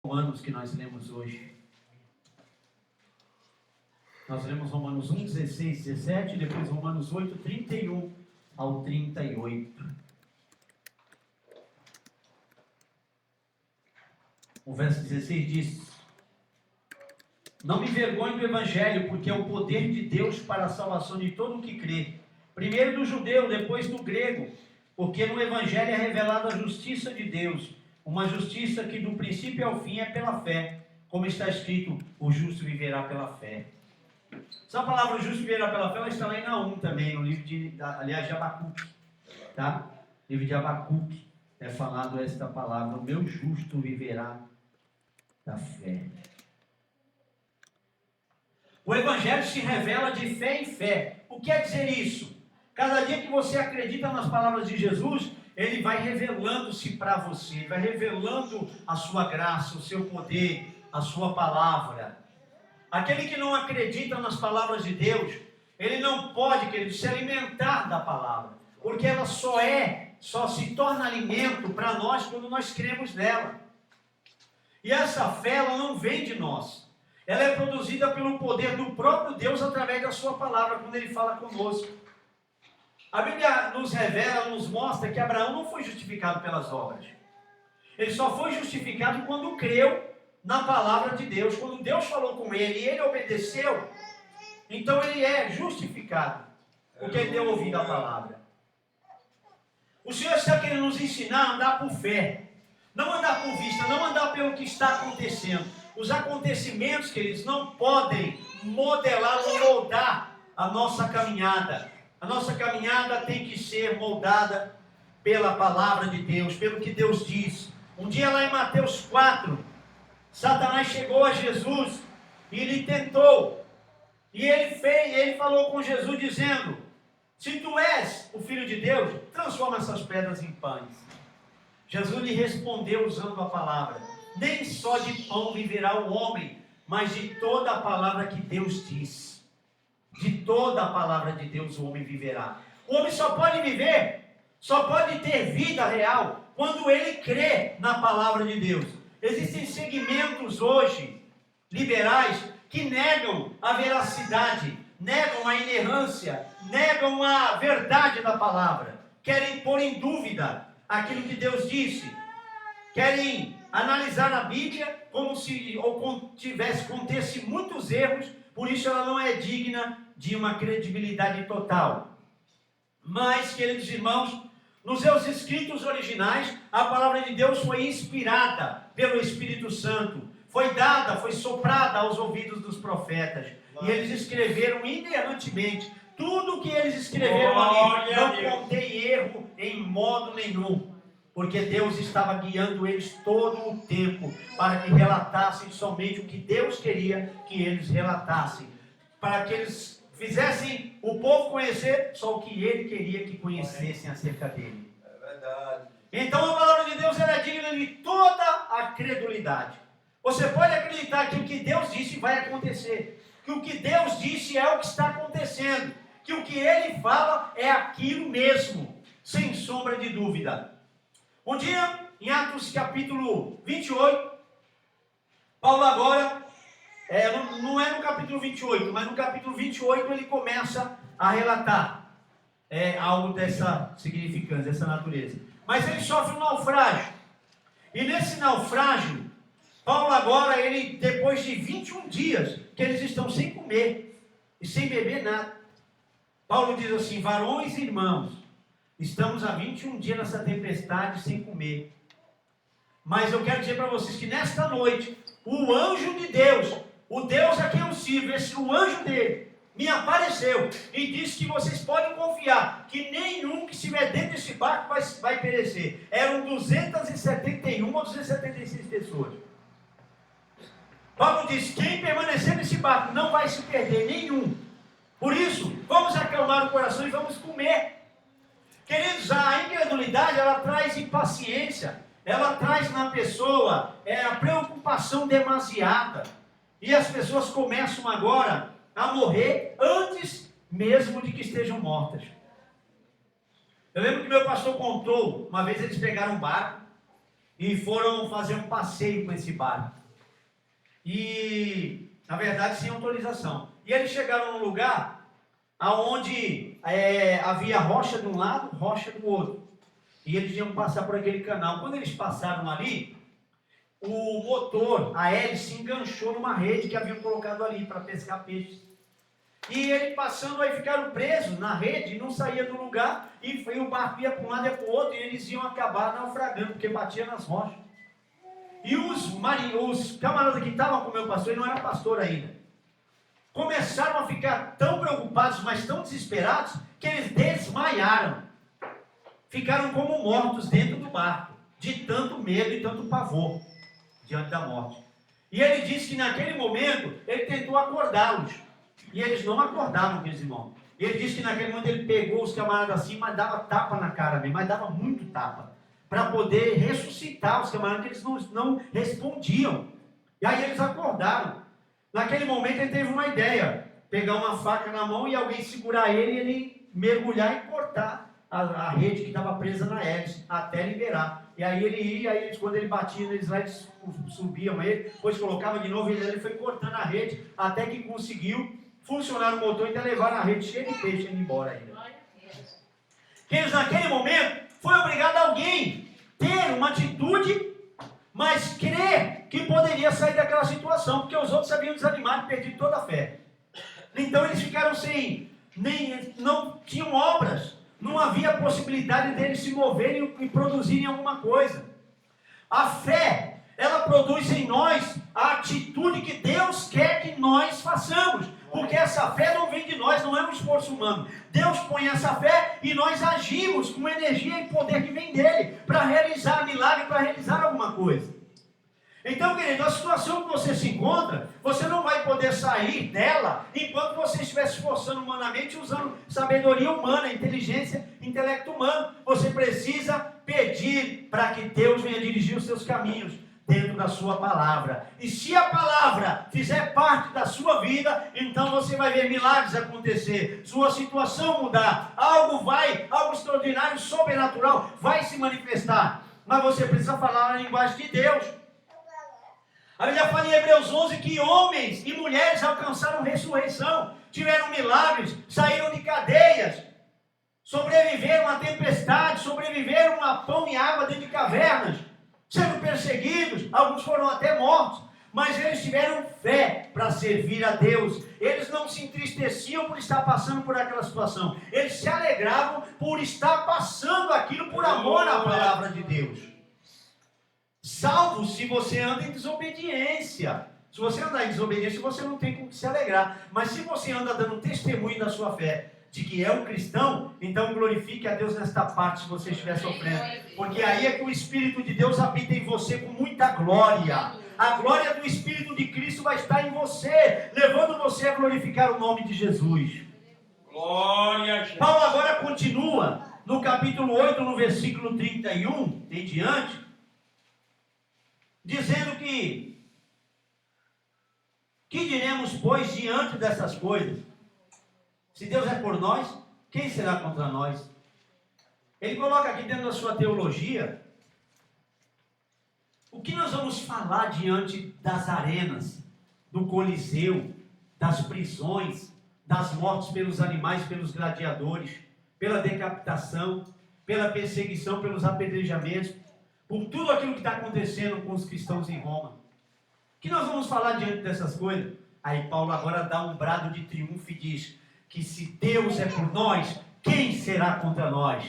Romanos que nós lemos hoje. Nós lemos Romanos 1, 16, 17, depois Romanos 8, 31 ao 38. O verso 16 diz: Não me envergonhe do Evangelho, porque é o poder de Deus para a salvação de todo o que crê. Primeiro do judeu, depois do grego, porque no Evangelho é revelada a justiça de Deus, uma justiça que do princípio ao fim é pela fé, como está escrito, o justo viverá pela fé. Essa palavra justo viverá pela fé, ela está lá em Naum também, no livro de Abacuque, tá? Livro de Abacuque é falado esta palavra: o meu justo viverá da fé. O Evangelho se revela de fé em fé. O que quer dizer isso? Cada dia que você acredita nas palavras de Jesus, Ele vai revelando-se para você, vai revelando a sua graça, o seu poder, a sua palavra. Aquele que não acredita nas palavras de Deus, ele não pode, querido, se alimentar da palavra, porque ela só se torna alimento para nós quando nós cremos nela. E essa fé, ela não vem de nós. Ela é produzida pelo poder do próprio Deus através da sua palavra, quando Ele fala conosco. A Bíblia nos revela, nos mostra que Abraão não foi justificado pelas obras. Ele só foi justificado quando creu na palavra de Deus. Quando Deus falou com ele e ele obedeceu, então ele é justificado, porque ele deu ouvido à palavra. O Senhor está querendo nos ensinar a andar por fé. Não andar por vista, não andar pelo que está acontecendo. Os acontecimentos, queridos, não podem modelar ou moldar a nossa caminhada. A nossa caminhada tem que ser moldada pela palavra de Deus, pelo que Deus diz. Um dia lá em Mateus 4, Satanás chegou a Jesus e lhe tentou. E ele falou com Jesus dizendo: se tu és o Filho de Deus, transforma essas pedras em pães. Jesus lhe respondeu usando a palavra: nem só de pão viverá o homem, mas de toda a palavra que Deus diz. De toda a palavra de Deus o homem viverá. O homem só pode viver, só pode ter vida real, quando ele crê na palavra de Deus. Existem segmentos hoje, liberais, que negam a veracidade, negam a inerrância, negam a verdade da palavra. Querem pôr em dúvida aquilo que Deus disse. Querem analisar a Bíblia como se contesse muitos erros, por isso ela não é digna de uma credibilidade total. Mas, queridos irmãos, nos seus escritos originais, a palavra de Deus foi inspirada pelo Espírito Santo, foi dada, foi soprada aos ouvidos dos profetas, e eles escreveram inerrantemente. Tudo que eles escreveram ali, não contém erro em modo nenhum, porque Deus estava guiando eles todo o tempo para que relatassem somente o que Deus queria que eles relatassem, para que eles fizessem o povo conhecer só o que Ele queria que conhecessem acerca dele. É verdade. Então a palavra de Deus é digna de toda a credulidade. Você pode acreditar que o que Deus disse vai acontecer, que o que Deus disse é o que está acontecendo, que o que Ele fala é aquilo mesmo, sem sombra de dúvida. Um dia, em Atos capítulo 28, Paulo agora, não é no capítulo 28, mas no capítulo 28 ele começa a relatar algo dessa significância, dessa natureza. Mas ele sofre um naufrágio. E nesse naufrágio, Paulo agora, depois de 21 dias, que eles estão sem comer e sem beber nada. Paulo diz assim: varões e irmãos, estamos há 21 dias nessa tempestade sem comer. Mas eu quero dizer para vocês que nesta noite, o anjo de Deus, o Deus a quem eu sirvo, o anjo dele, me apareceu e disse que vocês podem confiar que nenhum que estiver dentro desse barco vai perecer. Eram 271 ou 276 pessoas. Paulo diz: quem permanecer nesse barco não vai se perder, nenhum. Por isso, vamos acalmar o coração e vamos comer. Queridos, a incredulidade, ela traz impaciência, ela traz na pessoa a preocupação demasiada. E as pessoas começam agora a morrer antes mesmo de que estejam mortas. Eu lembro que meu pastor contou, uma vez eles pegaram um barco, e foram fazer um passeio com esse barco. E, na verdade, sem autorização. E eles chegaram num lugar onde havia rocha de um lado, rocha do outro. E eles iam passar por aquele canal. Quando eles passaram ali, o motor, a hélice, enganchou numa rede que haviam colocado ali para pescar peixes. E ele passando, aí ficaram presos na rede, não saía do lugar, e o barco ia para um lado e para o outro, e eles iam acabar naufragando, porque batia nas rochas. E os camaradas que estavam com o meu pastor, ele não era pastor ainda, começaram a ficar tão preocupados, mas tão desesperados, que eles desmaiaram. Ficaram como mortos dentro do barco, de tanto medo e tanto pavor, diante da morte. E ele disse que naquele momento, ele tentou acordá-los. E eles não acordavam, meus irmãos. E ele disse que naquele momento ele pegou os camaradas assim, mas dava tapa na cara mesmo, mas dava muito tapa, para poder ressuscitar os camaradas, que eles não respondiam. E aí eles acordaram. Naquele momento ele teve uma ideia, pegar uma faca na mão e alguém segurar ele e ele mergulhar e cortar a rede que estava presa na hélice, até liberar. E aí ele ia, quando ele batia neles lá, eles subiam ele, depois colocava de novo, e ele foi cortando a rede, até que conseguiu funcionar o motor e até levaram a rede cheia de peixe indo embora ainda. Queridos, naquele momento, foi obrigado alguém ter uma atitude, mas crer que poderia sair daquela situação, porque os outros haviam desanimado e perdido toda a fé. Então eles ficaram não tinham obras, não havia possibilidade deles se moverem e produzirem alguma coisa. A fé, ela produz em nós a atitude que Deus quer que nós façamos. Porque essa fé não vem de nós, não é um esforço humano. Deus põe essa fé e nós agimos com energia e poder que vem dele, para realizar milagre, para realizar alguma coisa. Então, querido, a situação que você se encontra, você não vai poder sair dela enquanto você estiver se esforçando humanamente, usando sabedoria humana, inteligência, intelecto humano. Você precisa pedir para que Deus venha dirigir os seus caminhos dentro da sua palavra. E se a palavra fizer parte da sua vida, então você vai ver milagres acontecer, sua situação mudar, algo extraordinário, sobrenatural vai se manifestar. Mas você precisa falar na linguagem de Deus. A Bíblia fala em Hebreus 11 que homens e mulheres alcançaram ressurreição, tiveram milagres, saíram de cadeias, sobreviveram à tempestade, sobreviveram a pão e água dentro de cavernas, sendo perseguidos, alguns foram até mortos, mas eles tiveram fé para servir a Deus. Eles não se entristeciam por estar passando por aquela situação, eles se alegravam por estar passando aquilo por amor à palavra de Deus. Salvo se você anda em desobediência. Se você andar em desobediência, você não tem com que se alegrar. Mas se você anda dando testemunho da sua fé, de que é um cristão, então glorifique a Deus nesta parte se você estiver sofrendo. Porque aí é que o Espírito de Deus habita em você com muita glória. A glória do Espírito de Cristo vai estar em você, levando você a glorificar o nome de Jesus. Glória a Deus. Paulo agora continua no capítulo 8, no versículo 31 em diante, dizendo que diremos, pois, diante dessas coisas? Se Deus é por nós, quem será contra nós? Ele coloca aqui dentro da sua teologia, o que nós vamos falar diante das arenas, do Coliseu, das prisões, das mortes pelos animais, pelos gladiadores, pela decapitação, pela perseguição, pelos apedrejamentos, por tudo aquilo que está acontecendo com os cristãos em Roma. O que nós vamos falar diante dessas coisas? Aí Paulo agora dá um brado de triunfo e diz que se Deus é por nós, quem será contra nós?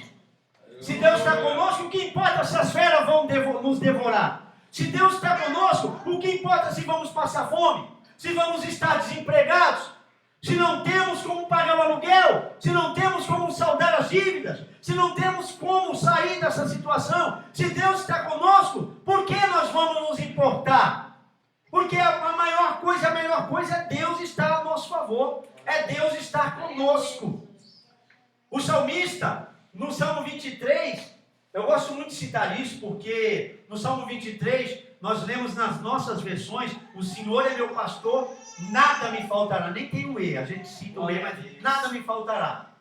Se Deus está conosco, o que importa se as feras vão nos devorar? Se Deus está conosco, o que importa se vamos passar fome? Se vamos estar desempregados? Se não temos como pagar o aluguel? Se não temos como saldar as dívidas? Se não temos como sair dessa situação? Se Deus está conosco, por que nós vamos nos importar? Porque a melhor coisa é Deus estar a nosso favor. É Deus estar conosco. O salmista, no Salmo 23, eu gosto muito de citar isso, porque no Salmo 23, nós lemos nas nossas versões, o Senhor é meu pastor, nada me faltará. Nem tem o E, a gente cita o E, mas nada me faltará.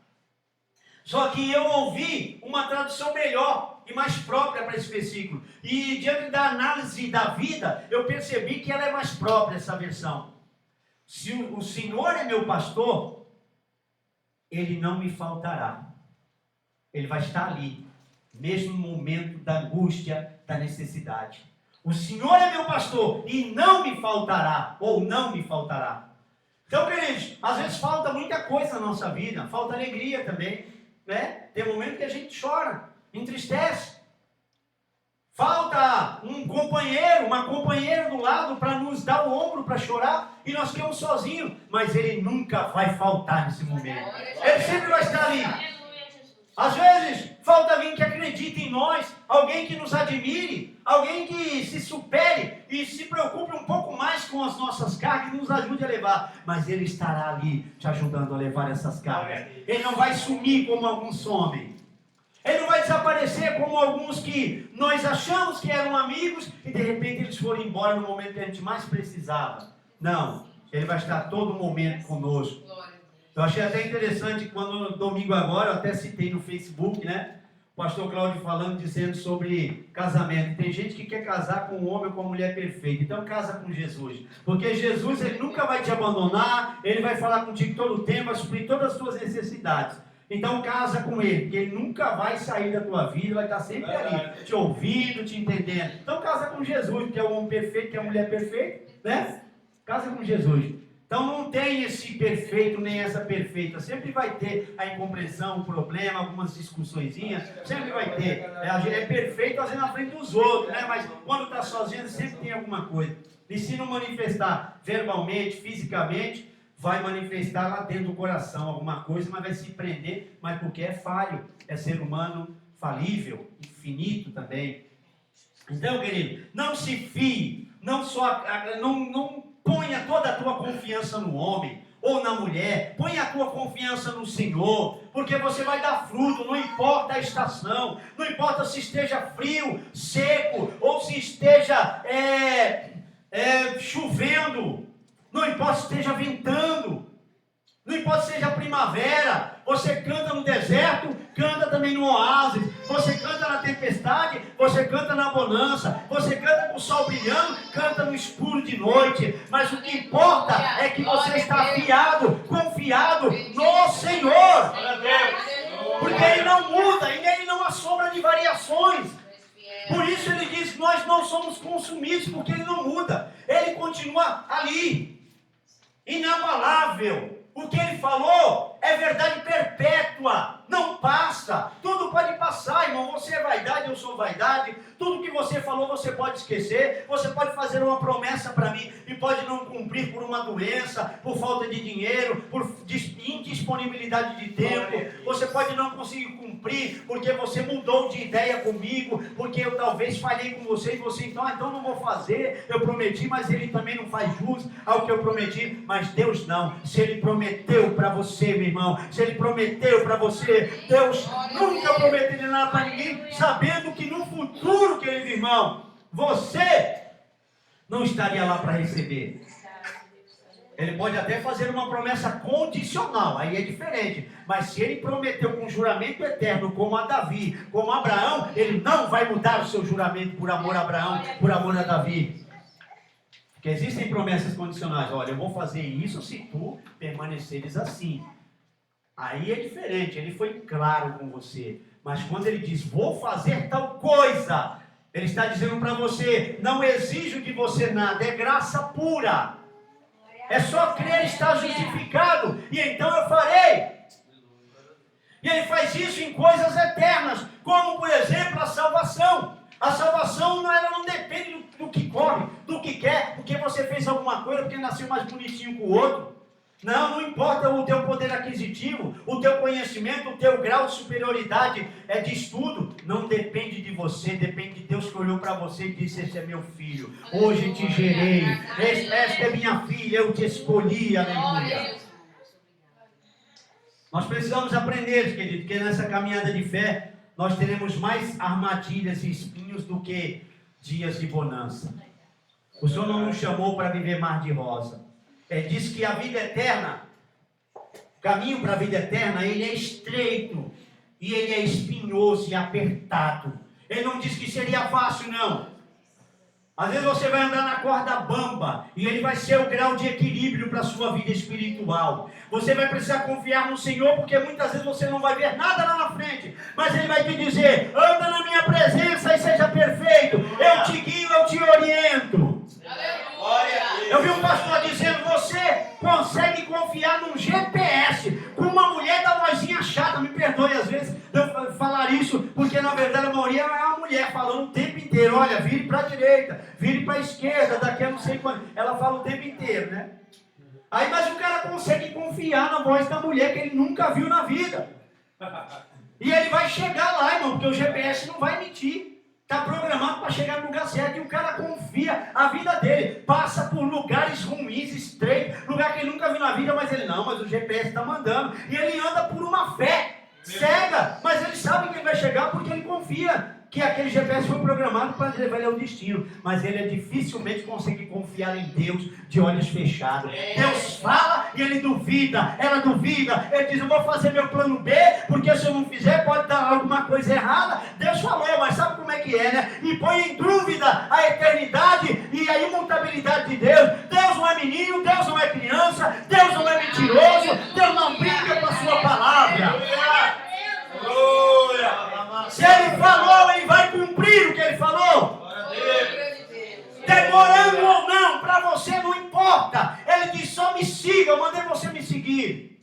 Só que eu ouvi uma tradução melhor, e mais própria para esse versículo. E diante da análise da vida, eu percebi que ela é mais própria, essa versão. Se o Senhor é meu pastor, Ele não me faltará. Ele vai estar ali, mesmo no momento da angústia, da necessidade. O Senhor é meu pastor e não me faltará, ou não me faltará. Então, queridos, às vezes falta muita coisa na nossa vida, falta alegria também, né? Tem momento que a gente chora, entristece. Falta um companheiro, uma companheira do lado para nos dar o ombro para chorar e nós ficamos sozinhos. Mas Ele nunca vai faltar nesse momento. Ele sempre vai estar ali. Às vezes, falta alguém que acredite em nós, alguém que nos admire, alguém que se supere e se preocupe um pouco mais com as nossas cargas e nos ajude a levar. Mas Ele estará ali te ajudando a levar essas cargas. Ele não vai sumir como alguns somem. Ele não vai desaparecer como alguns que nós achamos que eram amigos e de repente eles foram embora no momento que a gente mais precisava. Não, Ele vai estar todo momento conosco. Eu achei até interessante quando no domingo agora, eu até citei no Facebook, né? O pastor Cláudio falando, dizendo sobre casamento. Tem gente que quer casar com um homem ou com uma mulher perfeita. Então casa com Jesus. Porque Jesus, Ele nunca vai te abandonar. Ele vai falar contigo todo o tempo, vai suprir todas as tuas necessidades. Então casa com Ele, porque Ele nunca vai sair da tua vida, vai estar sempre ali, te ouvindo, te entendendo. Então casa com Jesus, que é o homem perfeito, que é a mulher perfeita, né? Casa com Jesus. Então não tem esse perfeito, nem essa perfeita. Sempre vai ter a incompreensão, o problema, algumas discussõezinhas, sempre vai ter. A gente é perfeito fazendo na frente dos outros, né? Mas quando está sozinho, sempre tem alguma coisa. E se não manifestar verbalmente, fisicamente, vai manifestar lá dentro do coração alguma coisa, mas vai se prender, mas porque é falho, é ser humano falível, infinito também. Então, querido, não se fie, não ponha toda a tua confiança no homem ou na mulher, ponha a tua confiança no Senhor, porque você vai dar fruto, não importa a estação, não importa se esteja frio, seco, ou se esteja chovendo, não importa se esteja ventando, não importa se seja primavera, você canta no deserto, canta também no oásis, você canta na tempestade, você canta na bonança, você canta com o sol brilhando, canta no escuro de noite, mas o que importa é que você está confiado no Senhor, porque Ele não muda e nele não há sombra de variações. Por isso Ele diz que nós não somos consumidos, porque Ele não muda, Ele continua ali, inabalável. O que Ele falou é verdade perpétua, não passa. Tudo pode passar, irmão. Você é vaidade, eu sou vaidade. Tudo que você falou você pode esquecer. Você pode fazer uma promessa para mim e pode não cumprir por uma doença, por falta de dinheiro, por indisponibilidade de tempo. Você pode não conseguir cumprir porque você mudou de ideia comigo, porque eu talvez falhei com você e você então não vou fazer. Eu prometi, mas Ele também não faz jus ao que eu prometi. Mas Deus não. Se Ele prometeu para você, meu irmão, se Ele prometeu para você, Deus nunca prometeu nada para ninguém, sabendo que no futuro, querido irmão, você não estaria lá para receber. Ele pode até fazer uma promessa condicional, aí é diferente. Mas se Ele prometeu com um juramento eterno, como a Davi, como a Abraão, Ele não vai mudar o seu juramento por amor a Abraão, por amor a Davi. Porque existem promessas condicionais. Olha, eu vou fazer isso se tu permaneceres assim. Aí é diferente, Ele foi claro com você. Mas quando Ele diz, vou fazer tal coisa, Ele está dizendo para você, não exijo de você nada, é graça pura. É só crer e estar justificado, e então eu farei. E Ele faz isso em coisas eternas, como por exemplo a salvação. A salvação ela não depende do que come, do que quer, porque você fez alguma coisa, porque nasceu mais bonitinho que o outro. Não importa o teu poder aquisitivo, o teu conhecimento, o teu grau de superioridade de estudo, não depende de você, depende de Deus que olhou para você e disse, esse é meu filho, hoje te gerei, esta é minha filha, eu te escolhi, aleluia. Nós precisamos aprender, querido, que nessa caminhada de fé, nós teremos mais armadilhas e espinhos do que dias de bonança. O Senhor não nos chamou para viver mar de rosa. Ele diz que a vida eterna, o caminho para a vida eterna, ele é estreito, e ele é espinhoso e apertado. Ele não disse que seria fácil, não. Às vezes você vai andar na corda bamba e ele vai ser o grau de equilíbrio para a sua vida espiritual. Você vai precisar confiar no Senhor, porque muitas vezes você não vai ver nada lá na frente, mas Ele vai te dizer: anda na minha presença e seja perfeito. Eu te guio, eu te oriento. Eu vi um pastor dizendo: você consegue confiar num GPS com uma mulher da vozinha chata. Me perdoe às vezes eu falar isso, porque na verdade a maioria é uma mulher falando o tempo inteiro: olha, vire para a direita, vire para a esquerda, daqui a não sei quando. Ela fala o tempo inteiro, né? Aí, mas o cara consegue confiar na voz da mulher que ele nunca viu na vida. E ele vai chegar lá, irmão, porque o GPS não vai mentir. Está programado para chegar no lugar certo. E o cara confia a vida dele. Passa por lugares ruins, estreitos, lugar que ele nunca viu na vida, mas ele não, mas o GPS está mandando. E ele anda por uma fé cega, mas ele sabe que ele vai chegar porque ele confia que aquele GPS foi programado para levar ele ao destino. Mas ele dificilmente consegue confiar em Deus de olhos fechados. Deus fala e ele duvida, ela duvida. Ele diz: eu vou fazer meu plano B, porque se eu não fizer pode dar alguma coisa errada. Deus falou, mas sabe como é que é, né? E põe em dúvida a eternidade e a imutabilidade de Deus. Deus não é menino, Deus não é criança, Deus não é mentiroso, Deus não brinca com a sua palavra. Se ele falou, ele vai cumprir o que ele falou. Demorando ou não, para você não importa. Ele diz: só me siga, eu mandei você me seguir.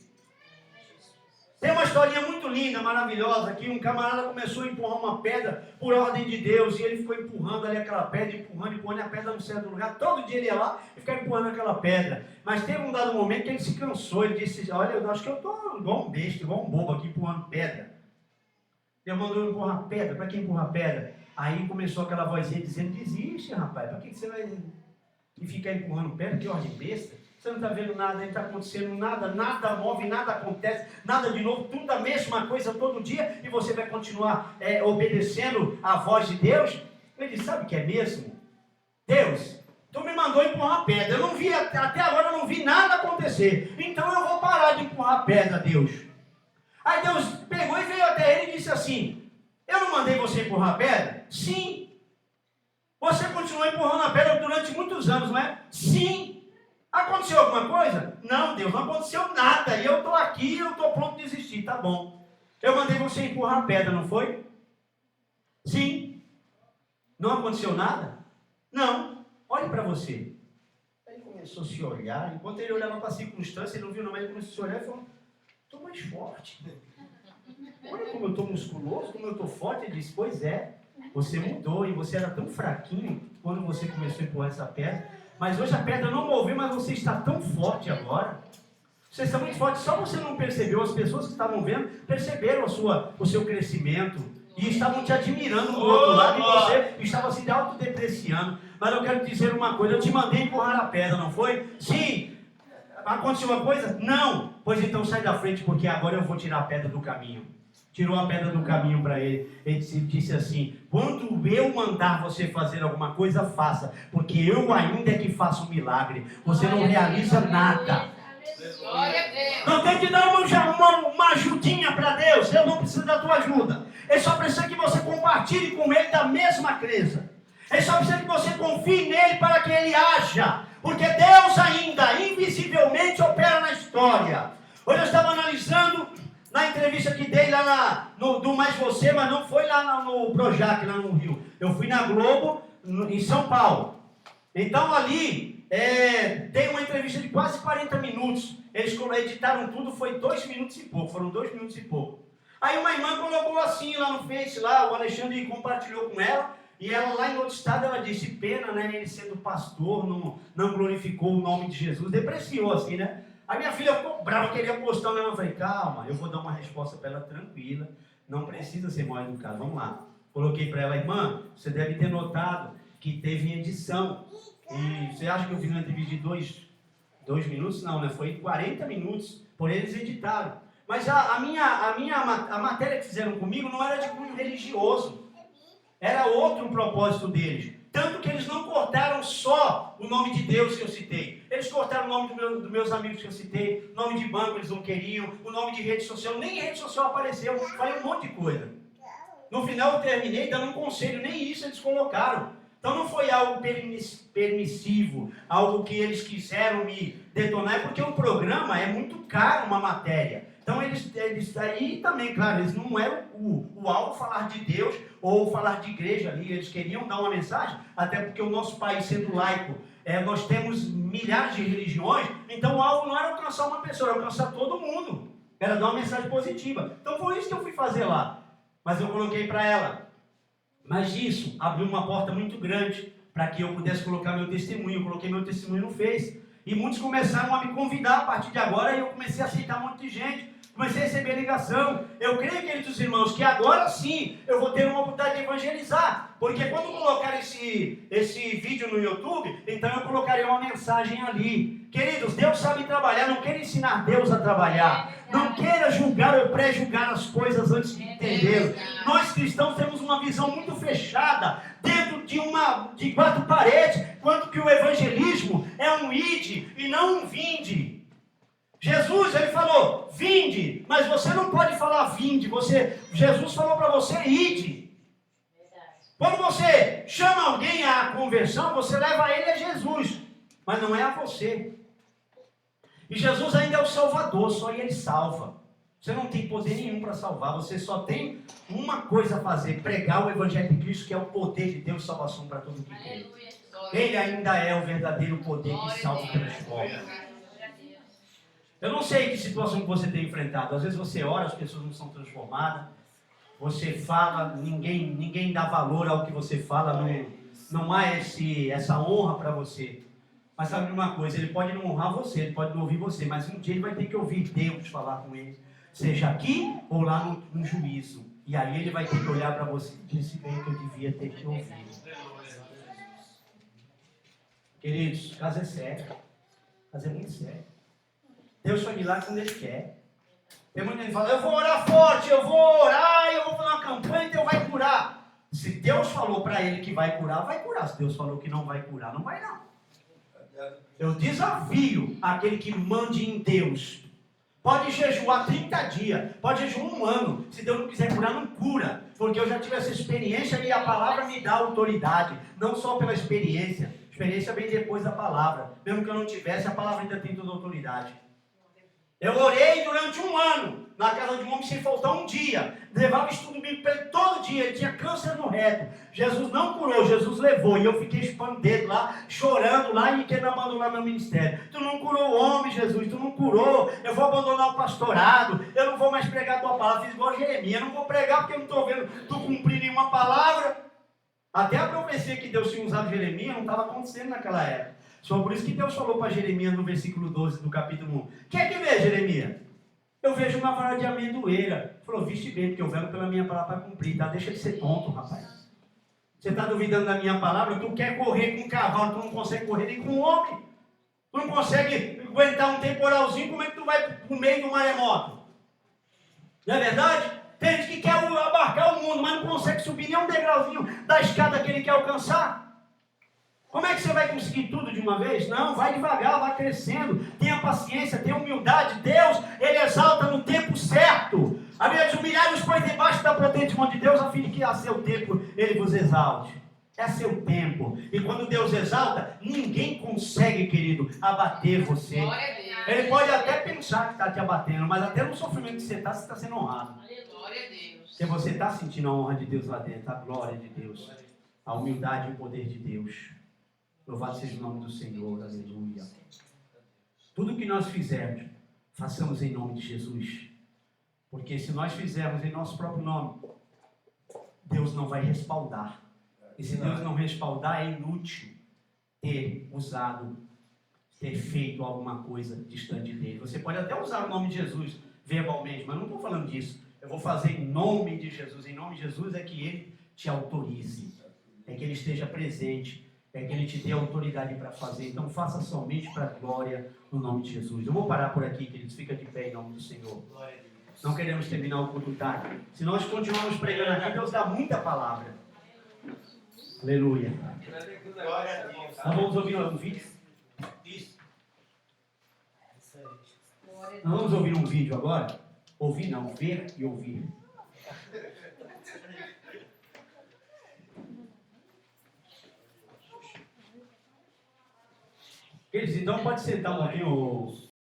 Tem uma historinha muito linda, maravilhosa, que um camarada começou a empurrar uma pedra por ordem de Deus, e ele ficou empurrando ali aquela pedra, empurrando, e a pedra num certo lugar. Todo dia ele ia lá e ficava empurrando aquela pedra. Mas teve um dado momento que ele se cansou. Ele disse: olha, eu acho que eu estou igual um besta, igual um bobo aqui empurrando pedra. Deus mandou empurrar pedra. Para que empurrar pedra? Aí começou aquela vozinha dizendo: desiste, rapaz, para que você vai ficar empurrando pedra? Que ordem besta. Você não está vendo nada, não está acontecendo nada, nada move, nada acontece, nada de novo, tudo a mesma coisa todo dia, e você vai continuar obedecendo a voz de Deus? Ele disse: sabe o que é mesmo? Deus, tu me mandou empurrar pedra, eu não vi, até agora eu não vi nada acontecer, então eu vou parar de empurrar pedra, Deus. Aí Deus pegou e veio até ele e disse assim: eu não mandei você empurrar pedra? Sim. Você continuou empurrando a pedra durante muitos anos, não é? Sim. Aconteceu alguma coisa? Não, Deus, não aconteceu nada. E eu estou aqui, eu estou pronto a desistir. Tá bom. Eu mandei você empurrar a pedra, não foi? Sim. Não aconteceu nada? Não. Olhe para você. Ele começou a se olhar. Enquanto ele olhava para a circunstância, ele não viu, não, mas ele começou a se olhar e falou: estou mais forte. Olha como eu estou musculoso, como eu estou forte. Ele disse: pois é, você mudou e você era tão fraquinho quando você começou a empurrar essa pedra. Mas hoje a pedra não moveu, mas você está tão forte agora. Você está muito forte, só você não percebeu. As pessoas que estavam vendo perceberam o seu crescimento e estavam te admirando do outro lado, e você estava se autodepreciando. Mas eu quero te dizer uma coisa: eu te mandei empurrar a pedra, não foi? Sim. Aconteceu uma coisa? Não. Pois então sai da frente, porque agora eu vou tirar a pedra do caminho. Tirou a pedra do caminho para ele. Ele disse assim: quando eu mandar você fazer alguma coisa, faça, porque eu ainda é que faço um milagre. Você não realiza nada. Não tem que dar uma ajudinha para Deus. Deus não precisa da tua ajuda. Ele só precisa que você compartilhe com Ele da mesma crença. Ele só precisa que você confie nele para que Ele haja. Porque Deus ainda, invisivelmente, opera na história. Hoje eu estava analisando na entrevista que dei lá do Mais Você, mas não foi lá no Projac, lá no Rio. Eu fui na Globo, em São Paulo. Então ali tem uma entrevista de quase 40 minutos. Eles editaram tudo, foi 2 minutos e pouco. Foram 2 minutos e pouco. Aí uma irmã colocou assim lá no Face, lá, o Alexandre compartilhou com ela. E ela lá em outro estado, ela disse: pena, né, ele sendo pastor, não glorificou o nome de Jesus. Depreciou assim, né? A minha filha ficou brava, queria postar, né? Eu falei: calma, eu vou dar uma resposta para ela tranquila, não precisa ser mal educado, vamos lá. Coloquei para ela: irmã, você deve ter notado que teve edição, e você acha que eu fiz uma entrevista de 2 minutos? Não, né? Foi 40 minutos, porém eles editaram. Mas a matéria que fizeram comigo não era de cunho religioso, era outro propósito deles. Tanto que eles não cortaram só o nome de Deus que eu citei. Eles cortaram o nome dos meus amigos que eu citei. Nome de banco eles não queriam. O nome de rede social, nem rede social apareceu. Falei um monte de coisa. No final eu terminei dando um conselho, nem isso eles colocaram. Então não foi algo permissivo, algo que eles quiseram me detonar, porque o programa é muito caro, uma matéria. Então eles aí também, claro, eles não eram o alvo falar de Deus ou falar de igreja ali, eles queriam dar uma mensagem, até porque o nosso país sendo laico, nós temos milhares de religiões, então o alvo não era alcançar uma pessoa, era alcançar todo mundo, era dar uma mensagem positiva. Então foi isso que eu fui fazer lá, mas eu coloquei para ela. Mas isso abriu uma porta muito grande para que eu pudesse colocar meu testemunho. Eu coloquei meu testemunho no Face. E muitos começaram a me convidar a partir de agora. E eu comecei a aceitar um monte de gente. Comecei a receber ligação. Eu creio, queridos irmãos, que agora sim eu vou ter uma oportunidade de evangelizar. Porque quando colocar esse vídeo no YouTube, então eu colocarei uma mensagem ali. Queridos, Deus sabe trabalhar. Não queira ensinar Deus a trabalhar. Não queira julgar ou pré-julgar as coisas antes de entender. Nós cristãos temos uma visão muito fechada, dentro de 4 paredes, quanto que o evangelismo é um ide e não um vinde. Jesus, ele falou, vinde, mas você não pode falar vinde, Jesus falou para você, ide. Quando você chama alguém à conversão, você leva ele a Jesus, mas não é a você. E Jesus ainda é o Salvador, só ele salva. Você não tem poder nenhum para salvar, você só tem uma coisa a fazer, pregar o Evangelho de Cristo, que é o poder de Deus, salvação para todo que crê. Ele ainda é o verdadeiro poder que salva e transforma. Eu não sei que situação que você tem enfrentado, às vezes você ora, as pessoas não são transformadas, você fala, ninguém dá valor ao que você fala, não há essa honra para você. Mas sabe uma coisa, ele pode não honrar você, ele pode não ouvir você, mas um dia ele vai ter que ouvir Deus falar com ele, seja aqui ou lá no juízo. E aí ele vai ter que olhar para você e dizer bem que eu devia ter te ouvido. Queridos, o caso é sério, o caso é muito sério. Deus faz milagre quando ele quer. Tem muita gente que fala, eu vou orar forte, eu vou orar, eu vou fazer uma campanha, Deus vai curar. Se Deus falou para ele que vai curar, vai curar. Se Deus falou que não vai curar, não vai não. Eu desafio aquele que mande em Deus. Pode jejuar 30 dias, pode jejuar 1 ano. Se Deus não quiser curar, não cura. Porque eu já tive essa experiência e a palavra me dá autoridade. Não só pela experiência. A experiência vem depois da palavra. Mesmo que eu não tivesse, a palavra ainda tem toda a autoridade. Eu orei durante 1 ano na casa de um homem sem faltar um dia. Levava estudo bíblico para ele todo dia. Ele tinha câncer no reto. Jesus não curou, Jesus levou. E eu fiquei chupando o dedo lá, chorando lá e querendo abandonar meu ministério. Tu não curou o homem, Jesus, tu não curou. Eu vou abandonar o pastorado. Eu não vou mais pregar a tua palavra. Fiz igual Jeremias. Eu não vou pregar porque eu não estou vendo tu cumprir nenhuma palavra. Até a profecia que Deus tinha usado Jeremias não estava acontecendo naquela época. Só por isso que Deus falou para Jeremias no versículo 12 do capítulo 1. O que é que vê, Jeremias? Eu vejo uma vara de amendoeira. Falou, viste bem, porque eu velo pela minha palavra para cumprir, tá? Deixa de ser tonto, rapaz. Você está duvidando da minha palavra? Tu quer correr com um cavalo, tu não consegue correr nem com um homem. Tu não consegue aguentar um temporalzinho, como é que tu vai pro meio do maremoto? Não é verdade? Tem gente que quer abarcar o mundo, mas não consegue subir nem um degrauzinho da escada que ele quer alcançar. Como é que você vai conseguir tudo de uma vez? Não, vai devagar, vai crescendo. Tenha paciência, tenha humildade. Deus, Ele exalta no tempo certo. A Bíblia diz, humilhai-vos, pois, debaixo da potente mão de Deus, a fim de que a seu tempo Ele vos exalte. É seu tempo. E quando Deus exalta, ninguém consegue, querido, abater você. Ele pode até pensar que está te abatendo, mas até no sofrimento que você está sendo honrado. Glória a Deus. Porque você está sentindo a honra de Deus lá dentro, a glória de Deus, a humildade e o poder de Deus. Louvado seja o nome do Senhor, aleluia. Tudo que nós fizermos, façamos em nome de Jesus. Porque se nós fizermos em nosso próprio nome, Deus não vai respaldar. E se Deus não respaldar, é inútil ter usado, ter feito alguma coisa distante dele. Você pode até usar o nome de Jesus verbalmente, mas não estou falando disso. Eu vou fazer em nome de Jesus. Em nome de Jesus é que ele te autorize, é que ele esteja presente, é que ele te dê autoridade para fazer. Então faça somente para a glória no nome de Jesus. Eu vou parar por aqui, queridos. Fica de pé em nome do Senhor. Não queremos terminar o culto tarde. Se nós continuarmos pregando aqui, Deus dá muita palavra. Aleluia. Nós vamos ouvir um vídeo. Isso. Nós vamos ouvir um vídeo agora. Ouvir não, ver e ouvir. Queridos, então pode sentar um pouquinho.